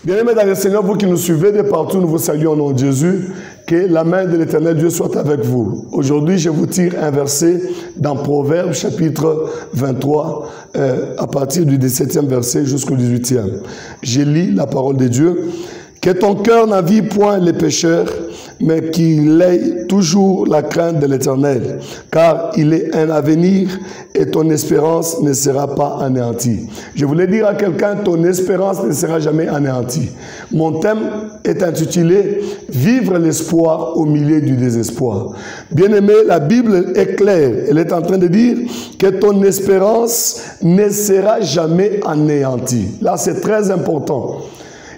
Bien-aimés dans le Seigneur, vous qui nous suivez de partout, nous vous saluons au nom de Jésus. Que la main de l'Éternel Dieu soit avec vous. Aujourd'hui, je vous tire un verset dans Proverbes, chapitre 23, à partir du 17e verset jusqu'au 18e. Je lis la parole de Dieu. Que ton cœur n'avie point les pécheurs, mais qu'il ait toujours la crainte de l'Éternel, car il est un avenir et ton espérance ne sera pas anéantie. Je voulais dire à quelqu'un, ton espérance ne sera jamais anéantie. Mon thème est intitulé « Vivre l'espoir au milieu du désespoir ». Bien-aimé, la Bible est claire. Elle est en train de dire que ton espérance ne sera jamais anéantie. Là, c'est très important.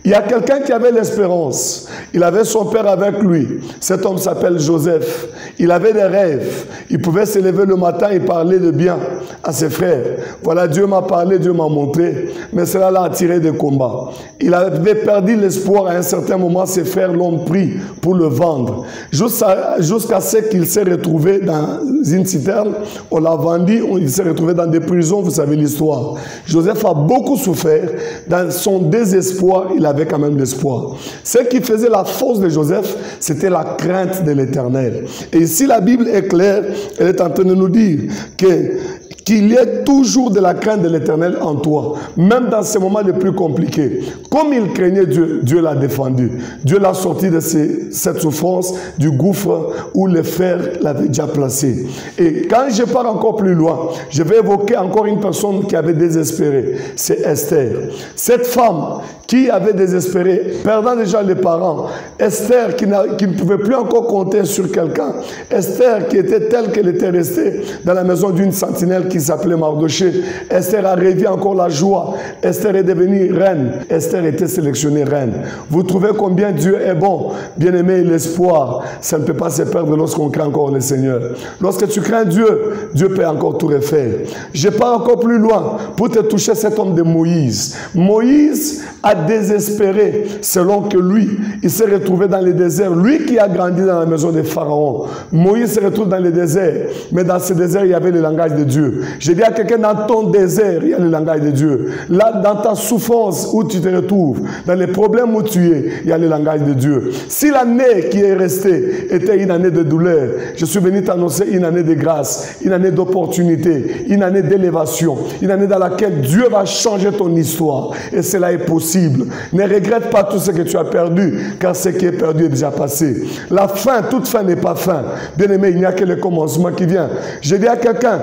Il y a quelqu'un qui avait l'espérance. Il avait son père avec lui. Cet homme s'appelle Joseph. Il avait des rêves. Il pouvait se lever le matin et parler de bien à ses frères. Voilà, Dieu m'a parlé, Dieu m'a montré. Mais cela l'a attiré des combats. Il avait perdu l'espoir à un certain moment. Ses frères l'ont pris pour le vendre. Jusqu'à ce qu'il s'est retrouvé dans une citerne. On l'a vendu. Il s'est retrouvé dans des prisons. Vous savez l'histoire. Joseph a beaucoup souffert. Dans son désespoir, il avait quand même l'espoir. Ce qui faisait la force de Joseph, c'était la crainte de l'Éternel. Et ici, la Bible est claire, elle est en train de nous dire qu'il y ait toujours de la crainte de l'Éternel en toi, même dans ces moments les plus compliqués. Comme il craignait Dieu, Dieu l'a défendu. Dieu l'a sorti de cette souffrance, du gouffre où le fer l'avait déjà placé. Et quand je pars encore plus loin, je vais évoquer encore une personne qui avait désespéré. C'est Esther. Cette femme qui avait désespéré, perdant déjà les parents. Esther qui ne pouvait plus encore compter sur quelqu'un. Esther qui était telle qu'elle était restée dans la maison d'une sentinelle qui s'appelait Mardoché. Esther a rêvé encore la joie. Esther est devenue reine. Esther était sélectionnée reine. Vous trouvez combien Dieu est bon. Bien-aimé, l'espoir, ça ne peut pas se perdre lorsqu'on craint encore le Seigneur. Lorsque tu crains Dieu, Dieu peut encore tout refaire. Je pars encore plus loin pour te toucher cet homme de Moïse. Moïse a désespéré, selon que lui, il s'est retrouvé dans le désert. Lui qui a grandi dans la maison de Pharaon. Moïse se retrouve dans le désert. Mais dans ce désert, il y avait le langage de Dieu. Je dis à quelqu'un, dans ton désert, il y a le langage de Dieu. Là, dans ta souffrance où tu te retrouves, dans les problèmes où tu es, il y a le langage de Dieu. Si l'année qui est restée était une année de douleur, je suis venu t'annoncer une année de grâce, une année d'opportunité, une année d'élévation, une année dans laquelle Dieu va changer ton histoire. Et cela est possible. Ne regrette pas tout ce que tu as perdu, car ce qui est perdu est déjà passé. La fin, toute fin n'est pas fin. Bien aimé, il n'y a que le commencement qui vient. Je dis à quelqu'un,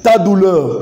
ta douleur,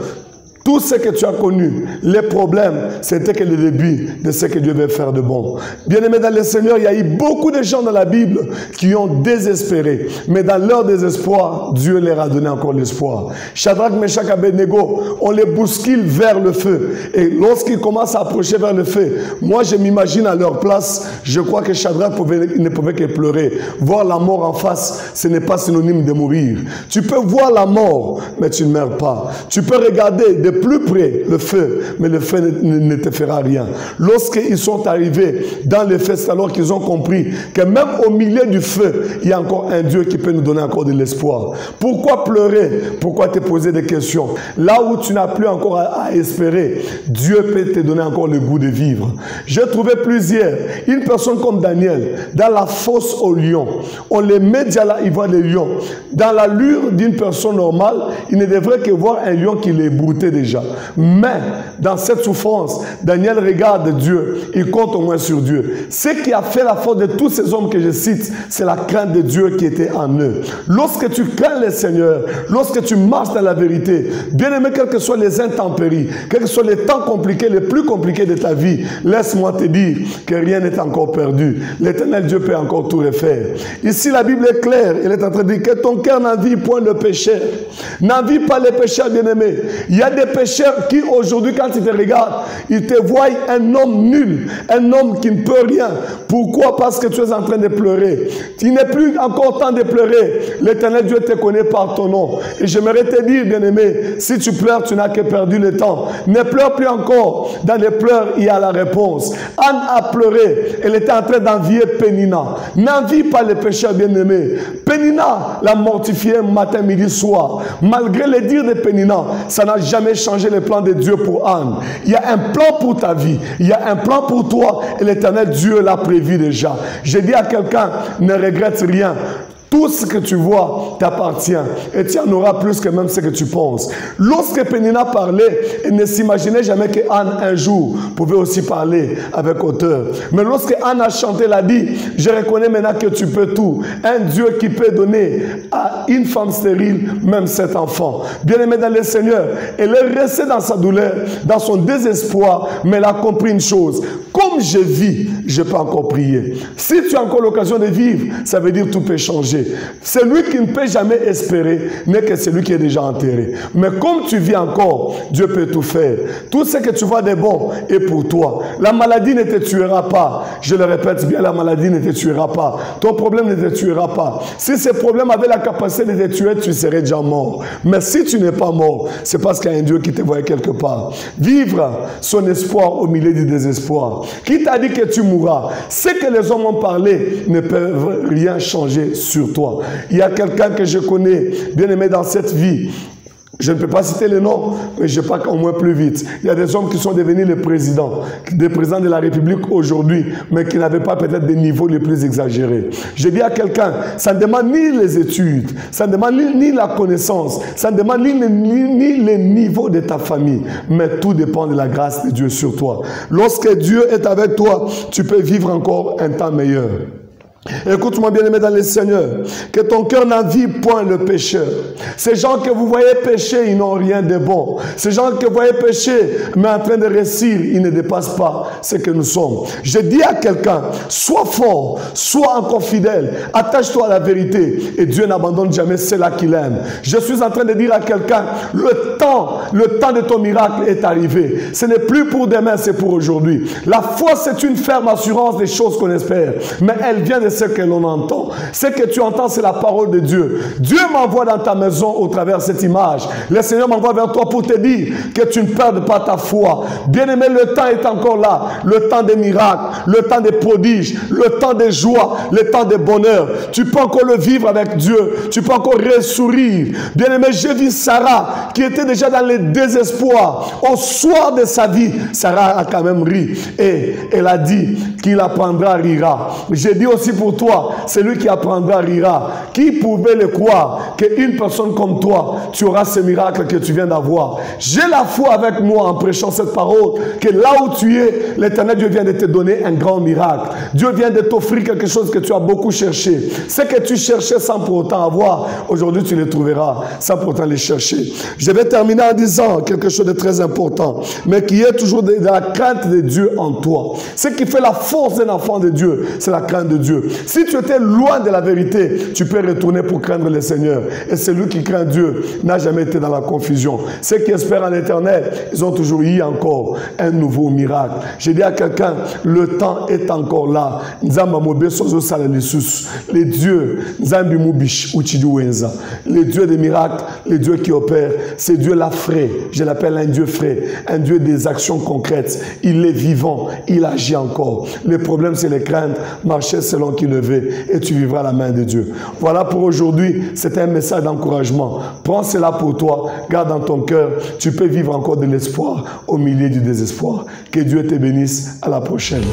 tout ce que tu as connu, les problèmes, c'était que le début de ce que Dieu veut faire de bon. Bien-aimé dans le Seigneur, il y a eu beaucoup de gens dans la Bible qui ont désespéré. Mais dans leur désespoir, Dieu leur a donné encore l'espoir. Shadrach, Meshach, Abednego, on les bouscule vers le feu. Et lorsqu'ils commencent à approcher vers le feu, moi je m'imagine à leur place, je crois que Shadrach ne pouvait que pleurer. Voir la mort en face, ce n'est pas synonyme de mourir. Tu peux voir la mort, mais tu ne meurs pas. Tu peux regarder de plus près le feu, mais le feu ne te fera rien. Lorsqu'ils sont arrivés dans le feu, c'est alors qu'ils ont compris que même au milieu du feu, il y a encore un Dieu qui peut nous donner encore de l'espoir. Pourquoi pleurer? Pourquoi te poser des questions? Là où tu n'as plus encore à espérer, Dieu peut te donner encore le goût de vivre. J'ai trouvé plusieurs. Une personne comme Daniel, dans la fosse au lion, on les met déjà là, il voit les lions. Dans l'allure d'une personne normale, il ne devrait que voir un lion qui les broutait déjà. Mais dans cette souffrance, Daniel regarde Dieu, il compte au moins sur Dieu. Ce qui a fait la force de tous ces hommes que je cite, c'est la crainte de Dieu qui était en eux. Lorsque tu crains le Seigneur, lorsque tu marches dans la vérité, bien aimé, quels que soient les intempéries, quels que soient les temps compliqués, les plus compliqués de ta vie, laisse-moi te dire que rien n'est encore perdu. L'Éternel Dieu peut encore tout refaire. Ici, la Bible est claire, elle est en train de dire que ton cœur n'envie point le péché. N'envie pas les pécheurs, bien aimé. Il y a des pécheurs qui aujourd'hui, quand ils te regardent, ils te voient un homme nul, un homme qui ne peut rien. Pourquoi? Parce que tu es en train de pleurer. Il n'est plus encore temps de pleurer. L'Éternel Dieu te connaît par ton nom. Et j'aimerais te dire, bien-aimé, si tu pleures, tu n'as que perdu le temps. Ne pleure plus encore. Dans les pleurs, il y a la réponse. Anne a pleuré. Elle était en train d'envier Pénina. N'envie pas les pécheurs, bien-aimés. Pénina l'a mortifié matin, midi, soir. Malgré les dires de Pénina, ça n'a jamais changé. changer les plans de Dieu pour Anne. Il y a un plan pour ta vie. Il y a un plan pour toi et l'Éternel Dieu l'a prévu déjà. J'ai dit à quelqu'un, ne regrette rien. Tout ce que tu vois t'appartient et tu en auras plus que même ce que tu penses. Lorsque Pénina parlait, elle ne s'imaginait jamais que Anne un jour pouvait aussi parler avec hauteur. Mais lorsque Anne a chanté, elle a dit, je reconnais maintenant que tu peux tout. Un Dieu qui peut donner à une femme stérile même cet enfant. Bien-aimée dans le Seigneur, elle est restée dans sa douleur, dans son désespoir, mais elle a compris une chose. Comme je vis, je peux encore prier. Si tu as encore l'occasion de vivre, ça veut dire que tout peut changer. Celui qui ne peut jamais espérer n'est que celui qui est déjà enterré. Mais comme tu vis encore, Dieu peut tout faire. Tout ce que tu vois de bon est pour toi. La maladie ne te tuera pas. Je le répète bien, la maladie ne te tuera pas. Ton problème ne te tuera pas. Si ce problème avait la capacité de te tuer, tu serais déjà mort. Mais si tu n'es pas mort, c'est parce qu'il y a un Dieu qui te voit quelque part. Vivre son espoir au milieu du désespoir. Qui t'a dit que tu mourras? Ce que les hommes ont parlé ne peuvent rien changer sur toi. Il y a quelqu'un que je connais, bien aimé dans cette vie. Je ne peux pas citer les noms, mais je parle au moins plus vite. Il y a des hommes qui sont devenus les présidents de la République aujourd'hui, mais qui n'avaient pas peut-être des niveaux les plus exagérés. Je dis à quelqu'un, ça ne demande ni les études, ça ne demande ni la connaissance, ça ne demande ni les niveaux de ta famille, mais tout dépend de la grâce de Dieu sur toi. Lorsque Dieu est avec toi, tu peux vivre encore un temps meilleur. Écoute-moi bien aimé dans le Seigneur, que ton cœur n'envie point le pécheur. Ces gens que vous voyez pécher, ils n'ont rien de bon. Ces gens que vous voyez pécher, mais en train de réussir, ils ne dépassent pas ce que nous sommes. Je dis à quelqu'un, sois fort, sois encore fidèle, attache-toi à la vérité et Dieu n'abandonne jamais ceux-là qu'il aime. Je suis en train de dire à quelqu'un, le temps de ton miracle est arrivé. Ce n'est plus pour demain, c'est pour aujourd'hui. La foi, c'est une ferme assurance des choses qu'on espère, mais elle vient de ce que l'on entend. Ce que tu entends, c'est la parole de Dieu. Dieu m'envoie dans ta maison au travers de cette image. Le Seigneur m'envoie vers toi pour te dire que tu ne perdes pas ta foi. Bien-aimé, le temps est encore là. Le temps des miracles, le temps des prodiges, le temps des joies, le temps des bonheurs. Tu peux encore le vivre avec Dieu. Tu peux encore ressourire. Bien-aimé, j'ai vu Sarah qui était déjà dans le désespoir. Au soir de sa vie, Sarah a quand même ri. Et elle a dit qu'il apprendra, rira. J'ai dit aussi pour toi, celui qui apprendra rira. Qui pouvait le croire qu'une personne comme toi, tu auras ce miracle que tu viens d'avoir? J'ai la foi avec moi en prêchant cette parole, que là où tu es, l'Éternel Dieu vient de te donner un grand miracle. Dieu vient de t'offrir quelque chose que tu as beaucoup cherché. Ce que tu cherchais sans pour autant avoir, aujourd'hui tu le trouveras sans pour autant les chercher. Je vais terminer en disant quelque chose de très important, mais qui est toujours de la crainte de Dieu en toi. Ce qui fait la force d'un enfant de Dieu, c'est la crainte de Dieu. Si tu étais loin de la vérité, tu peux retourner pour craindre le Seigneur. Et celui qui craint Dieu n'a jamais été dans la confusion. Ceux qui espèrent en l'Éternel, ils ont toujours eu encore un nouveau miracle. J'ai dit à quelqu'un, le temps est encore là. Les dieux, les dieux des miracles, les dieux qui opèrent, c'est Dieu là frais. Je l'appelle un Dieu frais, un Dieu des actions concrètes. Il est vivant, il agit encore. Le problème, c'est les craintes. Marcher selon qu'il le veut et tu vivras la main de Dieu. Voilà pour aujourd'hui. C'est un message d'encouragement. Prends cela pour toi. Garde dans ton cœur. Tu peux vivre encore de l'espoir au milieu du désespoir. Que Dieu te bénisse. À la prochaine.